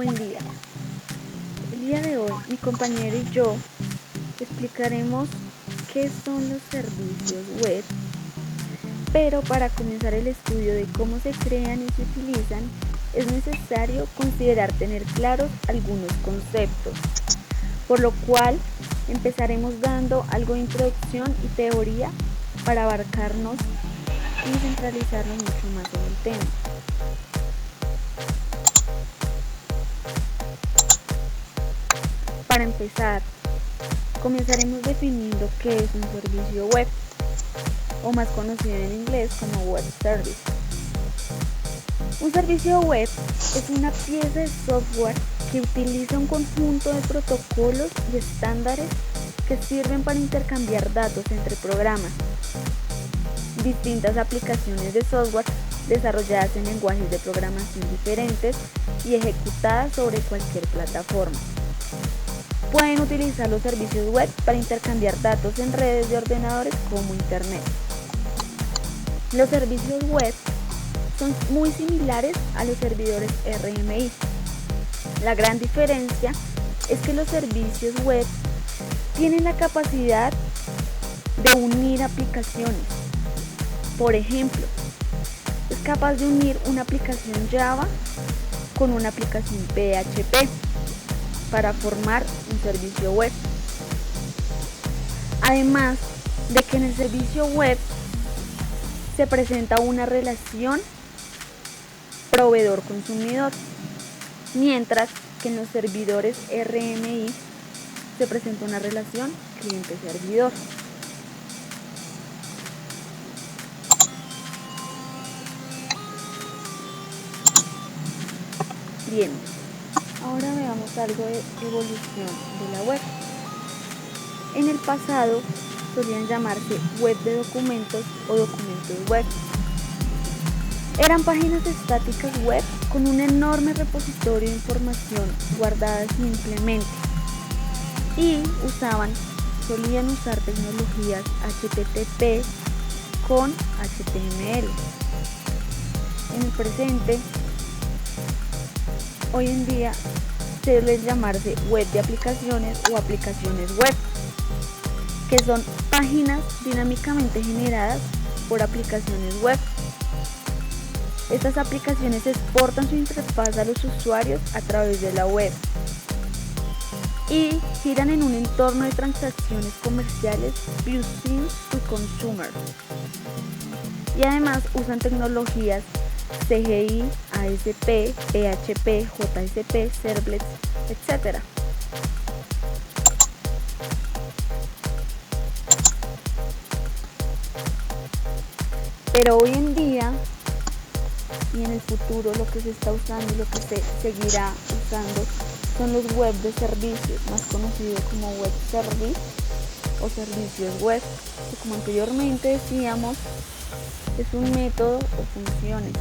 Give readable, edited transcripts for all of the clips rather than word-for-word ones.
Buen día. El día de hoy mi compañero y yo explicaremos qué son los servicios web, pero para comenzar el estudio de cómo se crean y se utilizan es necesario considerar tener claros algunos conceptos, por lo cual empezaremos dando algo de introducción y teoría para abarcarnos y centralizarnos mucho más en el tema. Para empezar, comenzaremos definiendo qué es un servicio web, o más conocido en inglés como web service. Un servicio web es una pieza de software que utiliza un conjunto de protocolos y estándares que sirven para intercambiar datos entre programas. Distintas aplicaciones de software desarrolladas en lenguajes de programación diferentes y ejecutadas sobre cualquier plataforma. Pueden utilizar los servicios web para intercambiar datos en redes de ordenadores como Internet. Los servicios web son muy similares a los servidores RMI. La gran diferencia es que los servicios web tienen la capacidad de unir aplicaciones. Por ejemplo, es capaz de unir una aplicación Java con una aplicación PHP para formar un servicio web. Además de que en el servicio web se presenta una relación proveedor-consumidor, mientras que en los servidores RMI se presenta una relación cliente-servidor. Bien, ahora veamos algo de evolución de la web. En el pasado solían llamarse web de documentos o documentos web. Eran páginas estáticas web con un enorme repositorio de información guardada simplemente y solían usar tecnologías HTTP con HTML. En el presente, hoy en día suele llamarse web de aplicaciones o aplicaciones web, que son páginas dinámicamente generadas por aplicaciones web. Estas aplicaciones exportan su interfaz a los usuarios a través de la web y giran en un entorno de transacciones comerciales business to consumer. Y además usan tecnologías CGI, ASP, PHP, JSP, Servlets, etc. Pero hoy en día y en el futuro lo que se está usando y lo que se seguirá usando son los web de servicios, más conocidos como web service o servicios web, que como anteriormente decíamos es un método o funciones.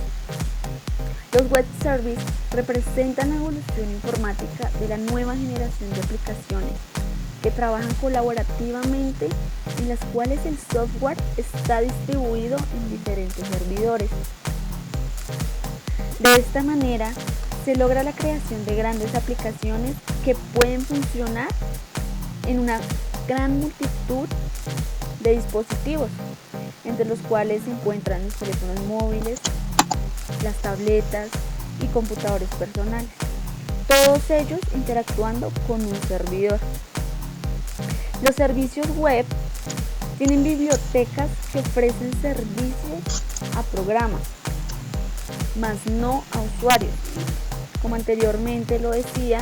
Los web service representan la evolución informática de la nueva generación de aplicaciones que trabajan colaborativamente, en las cuales el software está distribuido en diferentes servidores. De esta manera se logra la creación de grandes aplicaciones que pueden funcionar en una gran multitud de dispositivos, entre los cuales se encuentran los teléfonos móviles, las tabletas y computadores personales, todos ellos interactuando con un servidor. Los servicios web tienen bibliotecas que ofrecen servicios a programas, más no a usuarios. Como anteriormente lo decía,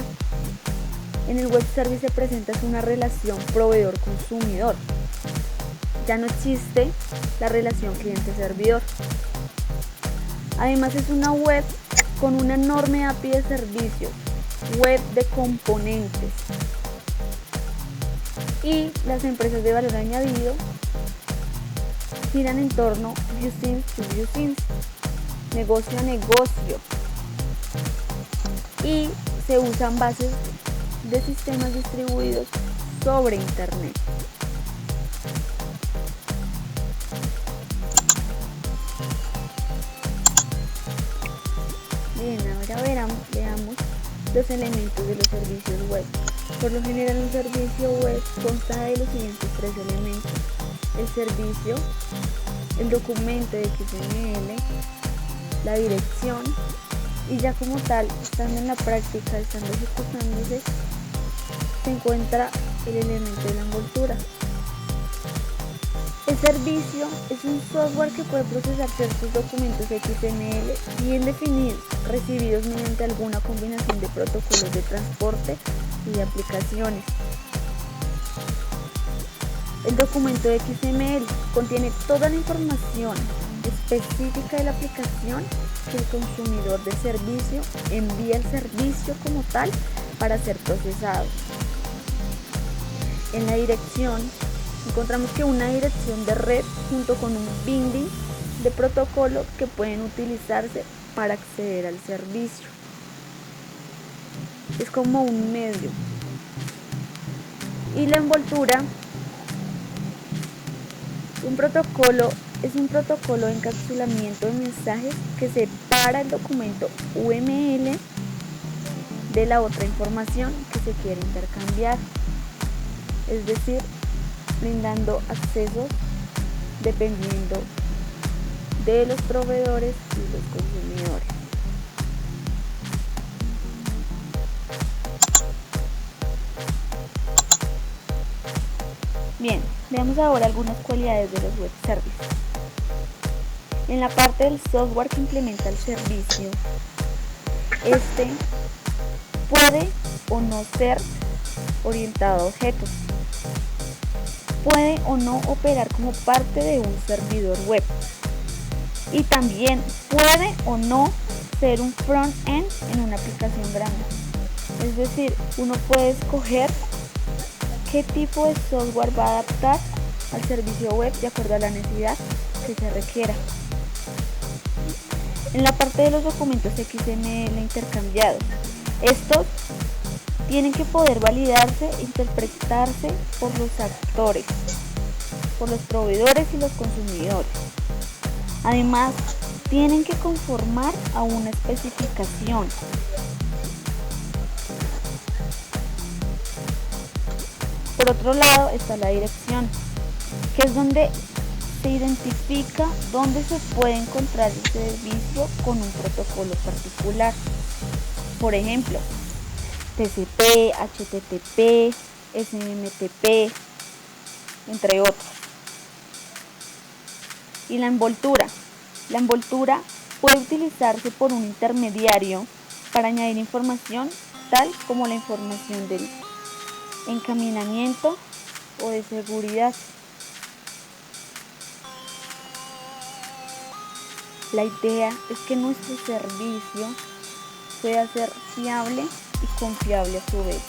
en el web service se presenta una relación proveedor-consumidor. Ya no existe la relación cliente-servidor. Además es una web con una enorme API de servicios, web de componentes. Y las empresas de valor añadido giran en torno using to using, negocio a negocio, y se usan bases de sistemas distribuidos sobre Internet. Bien, ahora veamos Los elementos de los servicios web. Por lo general, un servicio web consta de los siguientes tres elementos: el servicio, el documento de XML, la dirección, y ya como tal, estando en la práctica, estando ejecutándose, se encuentra el elemento de la envoltura. El servicio es un software que puede procesar ciertos documentos XML bien definidos, recibidos mediante alguna combinación de protocolos de transporte y de aplicaciones. El documento XML contiene toda la información específica de la aplicación que el consumidor del servicio envía al servicio como tal para ser procesado. En la dirección encontramos que una dirección de red junto con un binding de protocolo que pueden utilizarse para acceder al servicio. Es como un medio. Y la envoltura, un protocolo es un protocolo de encapsulamiento de mensajes que separa el documento UML de la otra información que se quiere intercambiar, es decir, brindando accesos dependiendo de los proveedores y los consumidores. Bien, veamos ahora algunas cualidades de los web services. En la parte del software que implementa el servicio, este puede o no ser orientado a objetos. Puede o no operar como parte de un servidor web. Y también puede o no ser un front-end en una aplicación grande. Es decir, uno puede escoger qué tipo de software va a adaptar al servicio web de acuerdo a la necesidad que se requiera. En la parte de los documentos XML intercambiados, estos tienen que poder validarse e interpretarse por los actores, por los proveedores y los consumidores. Además, tienen que conformar a una especificación. Por otro lado está la dirección, que es donde se identifica dónde se puede encontrar el servicio con un protocolo particular. Por ejemplo, TCP, HTTP, SMTP, entre otros. Y la envoltura. La envoltura puede utilizarse por un intermediario para añadir información tal como la información del encaminamiento o de seguridad. La idea es que nuestro servicio pueda ser fiable y confiable a su vez.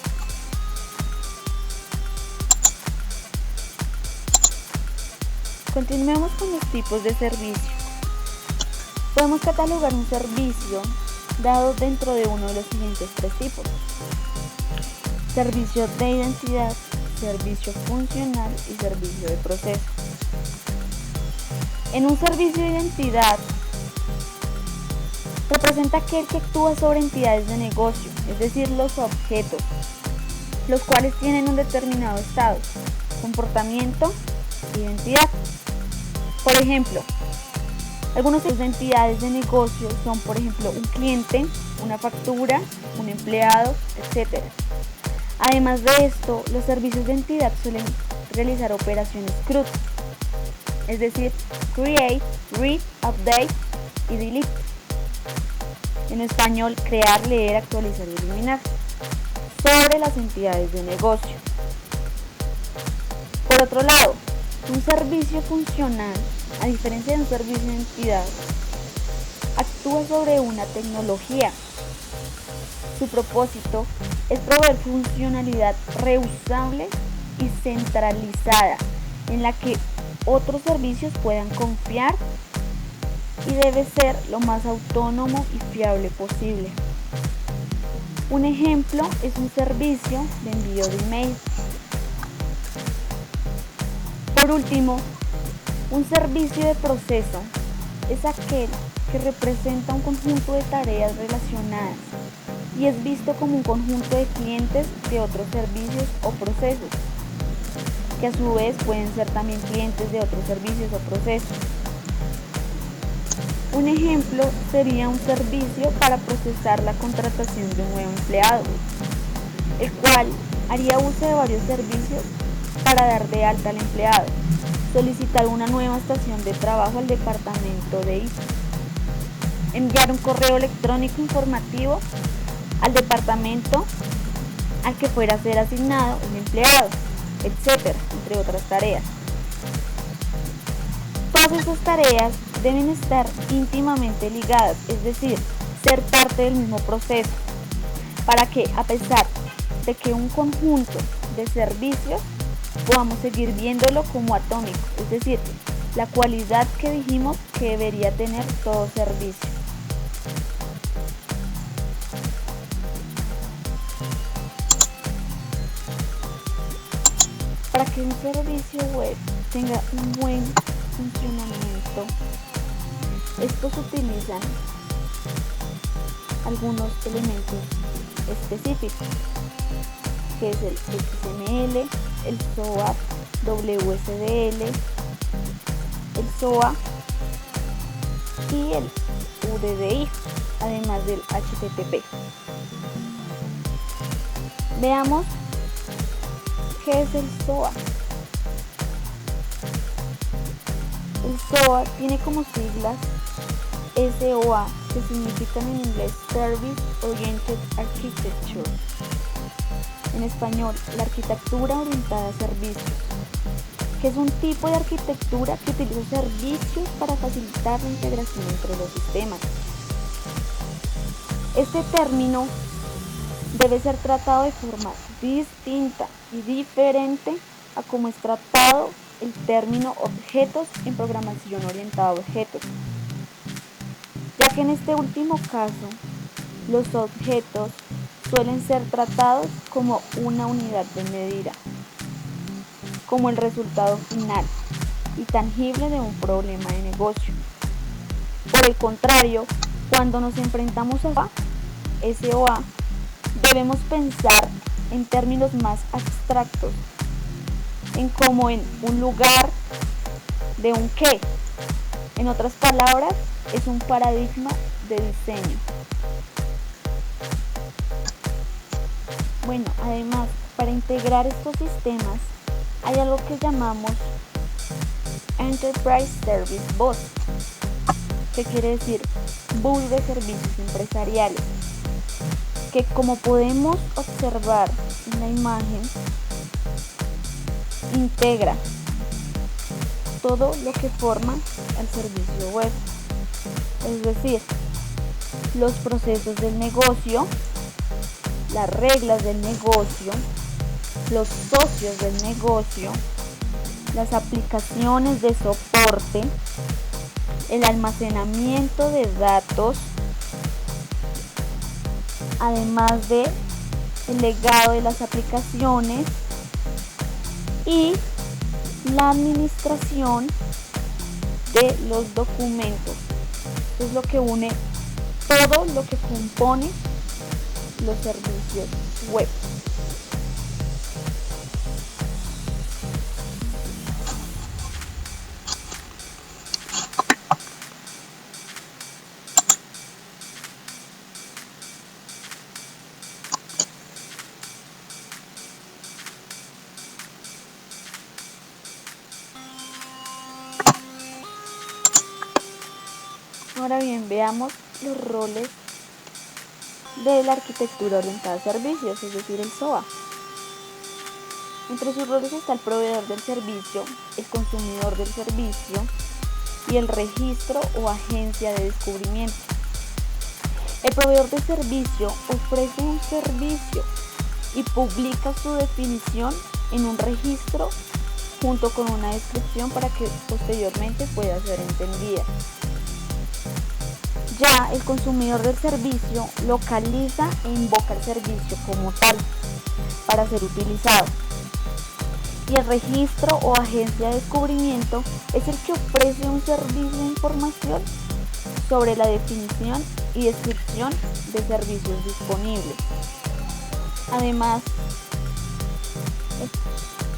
Continuemos con los tipos de servicio. Podemos catalogar un servicio dado dentro de uno de los siguientes tres tipos: servicio de identidad, servicio funcional y servicio de proceso. En un servicio de identidad representa aquel que actúa sobre entidades de negocio, es decir, los objetos, los cuales tienen un determinado estado, comportamiento e identidad. Por ejemplo, algunos tipos de entidades de negocio son, por ejemplo, un cliente, una factura, un empleado, etc. Además de esto, los servicios de entidad suelen realizar operaciones CRUD, es decir, create, read, update y delete. En español, crear, leer, actualizar y eliminar, sobre las entidades de negocio. Por otro lado, un servicio funcional, a diferencia de un servicio de entidad, actúa sobre una tecnología. Su propósito es proveer funcionalidad reusable y centralizada en la que otros servicios puedan confiar, y debe ser lo más autónomo y fiable posible. Un ejemplo es un servicio de envío de email. Por último, un servicio de proceso es aquel que representa un conjunto de tareas relacionadas y es visto como un conjunto de clientes de otros servicios o procesos, que a su vez pueden ser también clientes de otros servicios o procesos. Un ejemplo sería un servicio para procesar la contratación de un nuevo empleado, el cual haría uso de varios servicios para dar de alta al empleado, solicitar una nueva estación de trabajo al departamento de IT, enviar un correo electrónico informativo al departamento al que fuera a ser asignado el empleado, etcétera, entre otras tareas. Todas esas tareas deben estar íntimamente ligadas, es decir, ser parte del mismo proceso, para que, a pesar de que un conjunto de servicios, podamos seguir viéndolo como atómico, es decir, la cualidad que dijimos que debería tener todo servicio. Para que un servicio web tenga un buen funcionamiento, estos utilizan algunos elementos específicos, que es el XML, el SOAP, WSDL, el SOA y el UDDI, además del HTTP. Veamos qué es el SOA. El SOA tiene como siglas SOA, que significan en inglés Service Oriented Architecture. En español, la arquitectura orientada a servicios, que es un tipo de arquitectura que utiliza servicios para facilitar la integración entre los sistemas. Este término debe ser tratado de forma distinta y diferente a como es tratado el término objetos en programación orientada a objetos, ya que en este último caso los objetos suelen ser tratados como una unidad de medida, como el resultado final y tangible de un problema de negocio. Por el contrario, cuando nos enfrentamos a SOA, debemos pensar en términos más abstractos, en como en un lugar de un qué. En otras palabras, es un paradigma de diseño. Bueno, además, para integrar estos sistemas hay algo que llamamos Enterprise Service Bus, que quiere decir bus de servicios empresariales, que como podemos observar en la imagen, integra todo lo que forma el servicio web, es decir, los procesos del negocio, las reglas del negocio, los socios del negocio, las aplicaciones de soporte, el almacenamiento de datos, además de el legado de las aplicaciones y la administración de los documentos. Es lo que une todo lo que compone los servicios web. Ahora bien, veamos los roles de la arquitectura orientada a servicios, es decir, el SOA. Entre sus roles está el proveedor del servicio, el consumidor del servicio y el registro o agencia de descubrimiento. El proveedor de servicio ofrece un servicio y publica su definición en un registro junto con una descripción para que posteriormente pueda ser entendida. Ya el consumidor del servicio localiza e invoca el servicio como tal para ser utilizado. Y el registro o agencia de descubrimiento es el que ofrece un servicio de información sobre la definición y descripción de servicios disponibles. Además,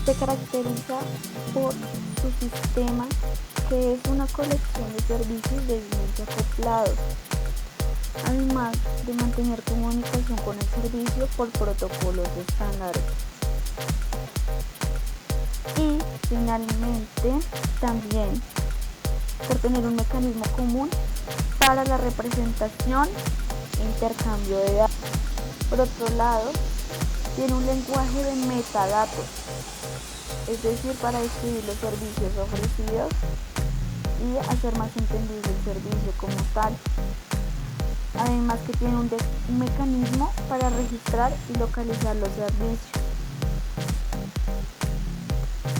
se caracteriza por su sistema, que es una colección de servicios debidamente acoplados, además de mantener comunicación con el servicio por protocolos estándares. Y finalmente, también por tener un mecanismo común para la representación e intercambio de datos. Por otro lado, tiene un lenguaje de metadatos, es decir, para describir los servicios ofrecidos y hacer más entendible el servicio como tal. Además que tiene un mecanismo para registrar y localizar los servicios.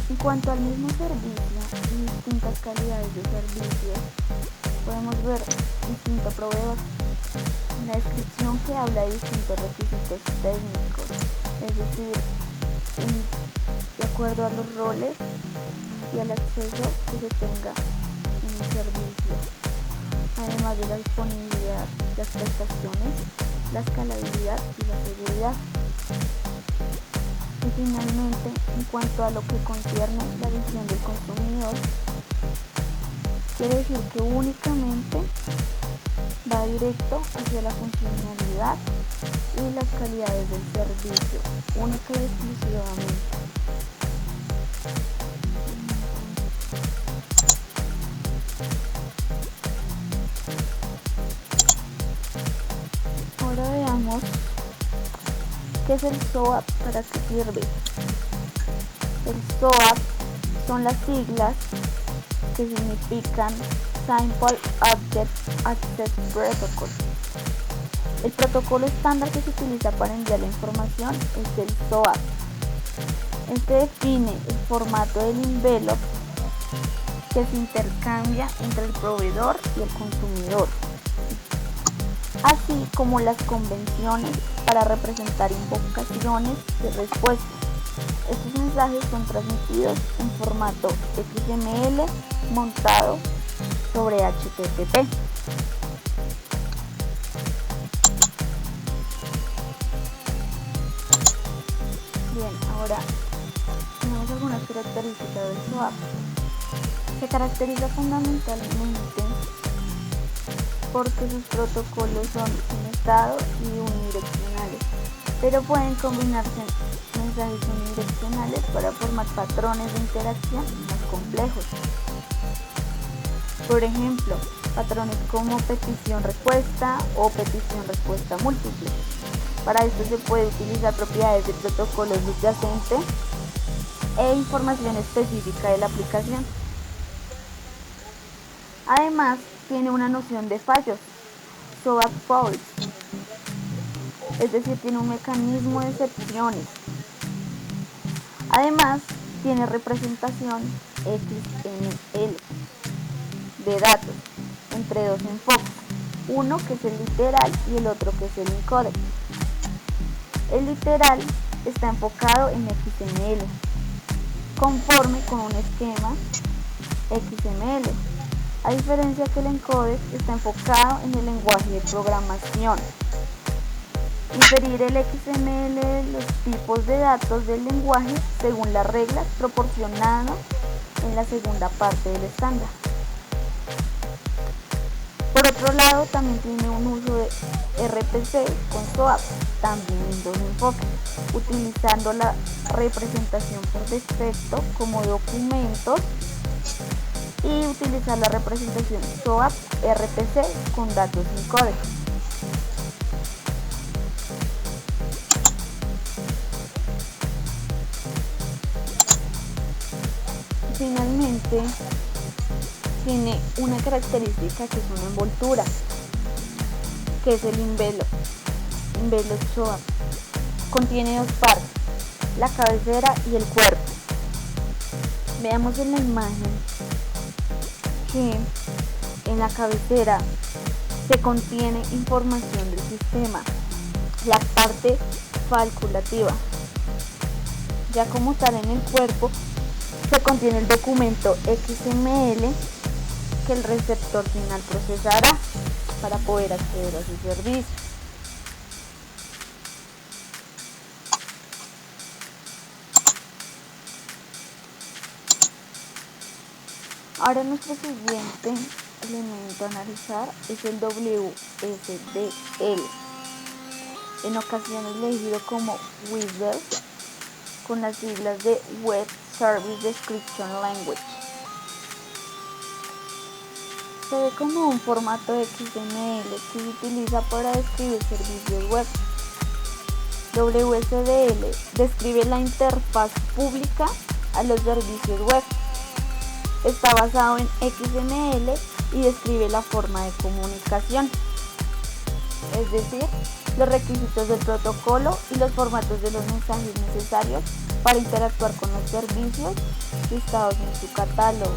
En cuanto al mismo servicio y distintas calidades de servicios, podemos ver distinto proveedor. Una descripción que habla de distintos requisitos técnicos, es decir, de acuerdo a los roles y al acceso que se tenga en el servicio, además de la disponibilidad, las prestaciones, la escalabilidad y la seguridad. Y finalmente, en cuanto a lo que concierne la visión del consumidor, quiere decir que únicamente va directo hacia la funcionalidad y las calidades del servicio, única y exclusivamente. Ahora veamos qué es el SOAP, para qué sirve. El SOAP son las siglas que significan Simple Object Access Protocol. El protocolo estándar que se utiliza para enviar la información es el SOAP. Este define el formato del envelope que se intercambia entre el proveedor y el consumidor, así como las convenciones para representar invocaciones de respuesta. Estos mensajes son transmitidos en formato XML montado sobre HTTP. Bien, ahora tenemos algunas características del SOAP. Se caracteriza fundamentalmente porque sus protocolos son sin estado y unidireccionales, pero pueden combinarse mensajes unidireccionales para formar patrones de interacción más complejos. Por ejemplo, patrones como petición-respuesta o petición-respuesta múltiple. Para esto se puede utilizar propiedades de protocolos subyacentes e información específica de la aplicación. Además, tiene una noción de fallos, SOAP faults, es decir, tiene un mecanismo de excepciones. Además, tiene representación XML de datos entre dos enfoques, uno que es el literal y el otro que es el encodec. El literal está enfocado en XML, conforme con un esquema XML, a diferencia que el encodec está enfocado en el lenguaje de programación. Inferir el XML de los tipos de datos del lenguaje según las reglas proporcionadas en la segunda parte del estándar. Por otro lado, también tiene un uso de RPC con SOAP, también en dos enfoques, utilizando la representación por defecto como documentos y utilizar la representación SOAP RPC con datos sin código. Finalmente, tiene una característica que es una envoltura, que es el envelope SOAP. Contiene dos partes, la cabecera y el cuerpo. Veamos en la imagen que en la cabecera se contiene información del sistema, la parte facultativa. Ya como tal en el cuerpo se contiene el documento XML que el receptor final procesará. para poder acceder a su servicio. Ahora nuestro siguiente elemento a analizar es el WSDL, en ocasiones leído como WSDL, con las siglas de Web Service Description Language. Se ve como un formato XML que se utiliza para describir servicios web. WSDL describe la interfaz pública a los servicios web. Está basado en XML y describe la forma de comunicación, es decir, los requisitos del protocolo y los formatos de los mensajes necesarios para interactuar con los servicios listados en su catálogo,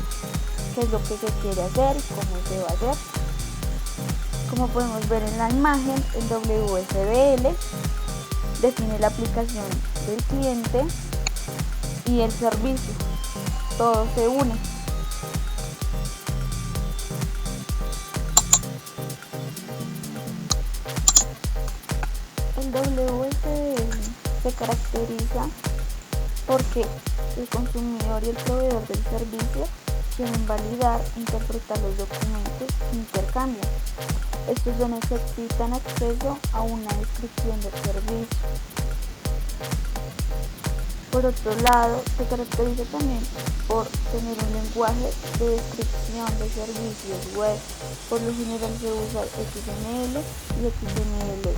qué es lo que se quiere hacer y cómo se va a hacer. Como podemos ver en la imagen, el WSDL define la aplicación del cliente y el servicio, todo se une. El WSDL se caracteriza porque el consumidor y el proveedor del servicio quieren validar e interpretar los documentos que intercambian. Estos necesitan acceso a una descripción del servicio. Por otro lado, se caracteriza también por tener un lenguaje de descripción de servicios web. Por lo general se usa XML y XML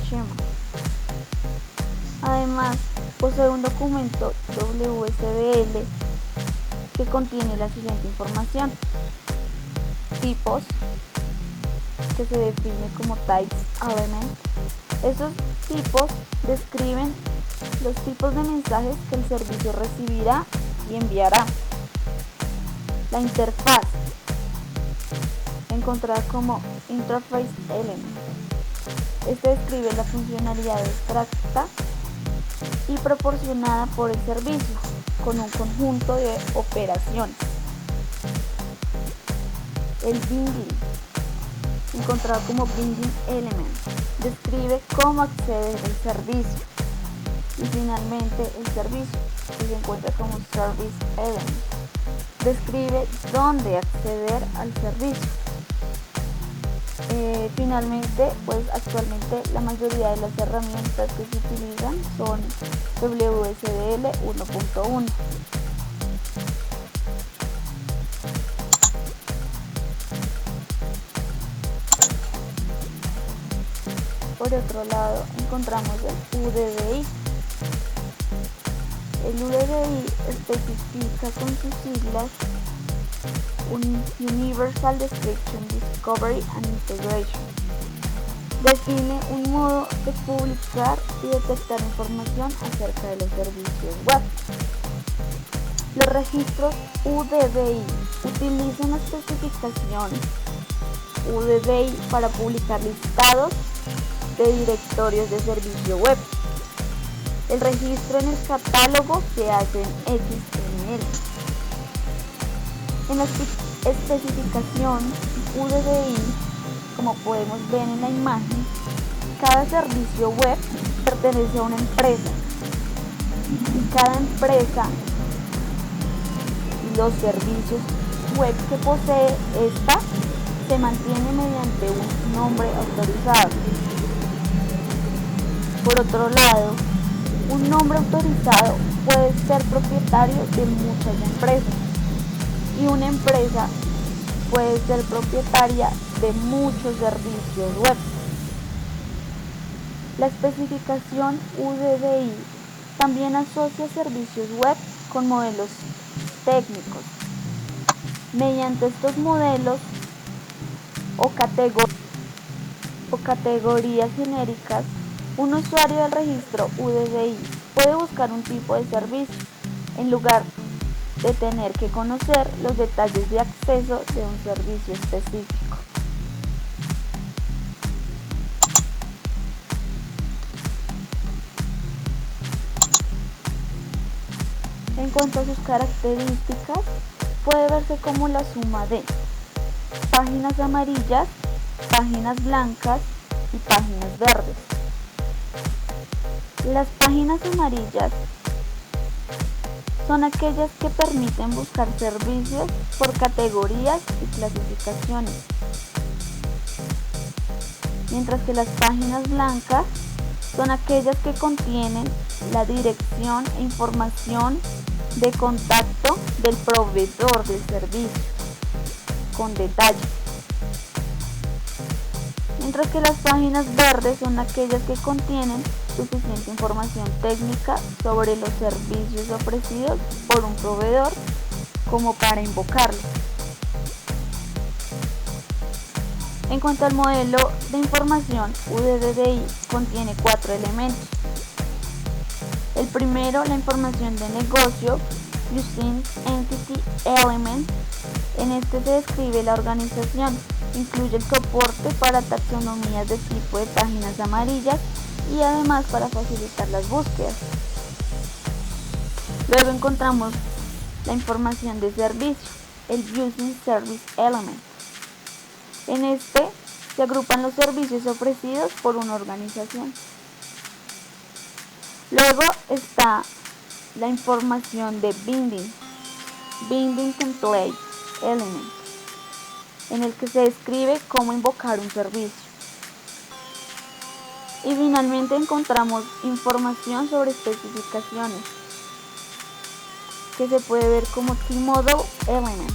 Schema. Además, posee un documento WSDL que contiene la siguiente información: tipos, que se define como types element. Esos tipos describen los tipos de mensajes que el servicio recibirá y enviará. La interfaz, encontrada como interface element. Este describe la funcionalidad abstracta y proporcionada por el servicio con un conjunto de operaciones. El binding, encontrado como binding element, describe cómo acceder al servicio. Y finalmente el servicio, que se encuentra como service element, describe dónde acceder al servicio. Finalmente, pues actualmente la mayoría de las herramientas que se utilizan son WSDL 1.1. Por otro lado, encontramos el UDDI. El UDDI especifica con sus siglas un Universal Description Discovery and Integration. Define un modo de publicar y detectar información acerca de los servicios web. Los registros UDDI utilizan la especificación UDDI para publicar listados de directorios de servicio web. El registro en el catálogo se hace en XML. En la especificación UDDI, como podemos ver en la imagen, cada servicio web pertenece a una empresa y cada empresa y los servicios web que posee esta se mantiene mediante un nombre autorizado. Por otro lado, un nombre autorizado puede ser propietario de muchas empresas y una empresa puede ser propietaria de muchos servicios web. La especificación UDDI también asocia servicios web con modelos técnicos. Mediante estos modelos o categorías genéricas, un usuario del registro UDDI puede buscar un tipo de servicio en lugar de tener que conocer los detalles de acceso de un servicio específico. En cuanto a sus características, puede verse como la suma de páginas amarillas páginas blancas y páginas verdes. Las páginas amarillas son aquellas que permiten buscar servicios por categorías y clasificaciones, mientras que las páginas blancas son aquellas que contienen la dirección e información de contacto del proveedor del servicio con detalle, mientras que las páginas verdes son aquellas que contienen suficiente información técnica sobre los servicios ofrecidos por un proveedor como para invocarlo. En cuanto al modelo de información, UDDI contiene 4 elementos. El primero, la información de negocio, Using Entity Element. En este se describe la organización, incluye el soporte para taxonomías de tipo de páginas amarillas y además para facilitar las búsquedas. Luego encontramos la información de servicio, el Using Service Element. En este se agrupan los servicios ofrecidos por una organización. Luego está la información de Binding Template Element, en el que se describe cómo invocar un servicio. Y finalmente encontramos información sobre especificaciones, que se puede ver como T-Model Element.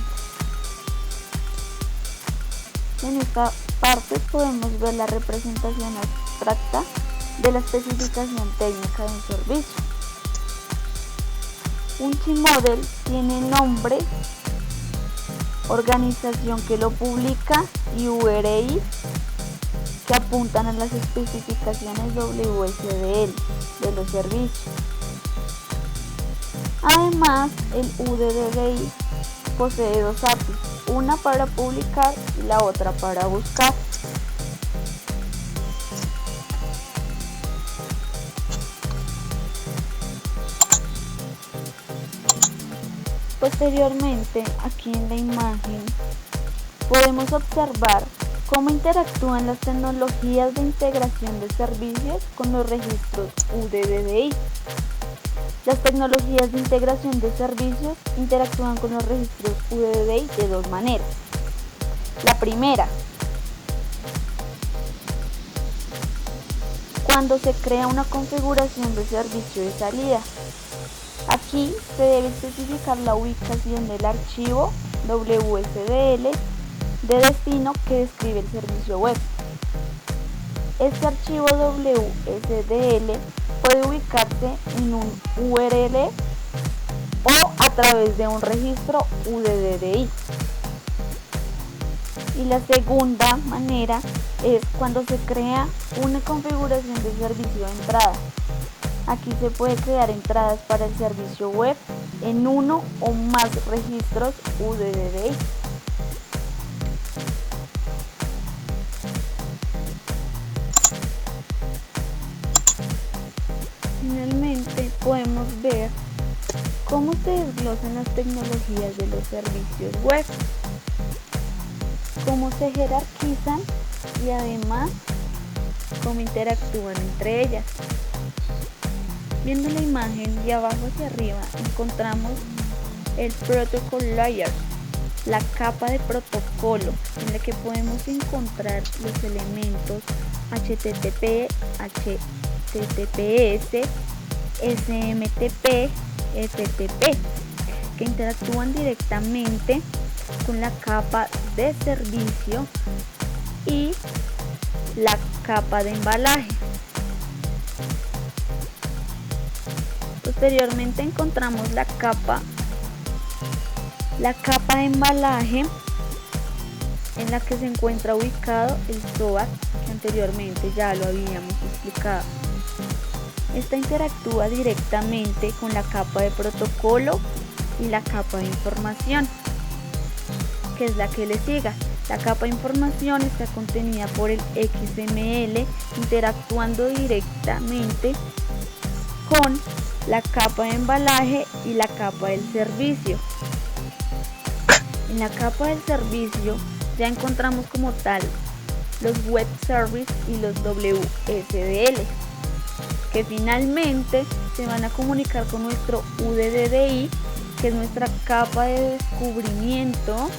En esta parte podemos ver la representación abstracta de la especificación técnica de un servicio. Un T-Model tiene nombre, organización que lo publica y URI que apuntan a las especificaciones WSDL de los servicios. Además, el UDDI posee 2 APIs, una para publicar y la otra para buscar. Posteriormente, aquí en la imagen, podemos observar cómo interactúan las tecnologías de integración de servicios con los registros UDDI. Las tecnologías de integración de servicios interactúan con los registros UDDI de 2 maneras. La primera, cuando se crea una configuración de servicio de salida. Aquí se debe especificar la ubicación del archivo WSDL de destino que describe el servicio web. Este archivo WSDL puede ubicarse en un URL o a través de un registro UDDI. Y la segunda manera es cuando se crea una configuración de servicio de entrada. Aquí se puede crear entradas para el servicio web en uno o más registros UDDI. Finalmente podemos ver cómo se desglosan las tecnologías de los servicios web, cómo se jerarquizan y además cómo interactúan entre ellas. Viendo la imagen de abajo hacia arriba encontramos el Protocol Layer, la capa de protocolo en la que podemos encontrar los elementos HTTP, HTTPS, SMTP, FTP, que interactúan directamente con la capa de servicio y la capa de embalaje. Posteriormente encontramos la capa de embalaje en la que se encuentra ubicado el SOAP, que anteriormente ya lo habíamos explicado. Esta interactúa directamente con la capa de protocolo y la capa de información, que es la que le siga. La capa de información está contenida por el XML, interactuando directamente con la capa de embalaje y la capa del servicio. En la capa del servicio ya encontramos como tal los web service y los WSDL, que finalmente se van a comunicar con nuestro UDDI, que es nuestra capa de descubrimiento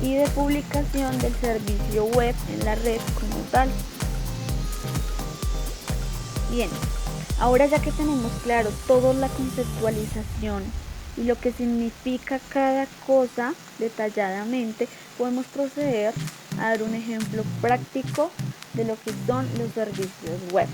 y de publicación del servicio web en la red como tal. Bien, ahora ya que tenemos claro toda la conceptualización y lo que significa cada cosa detalladamente, podemos proceder a dar un ejemplo práctico de lo que son los servicios web.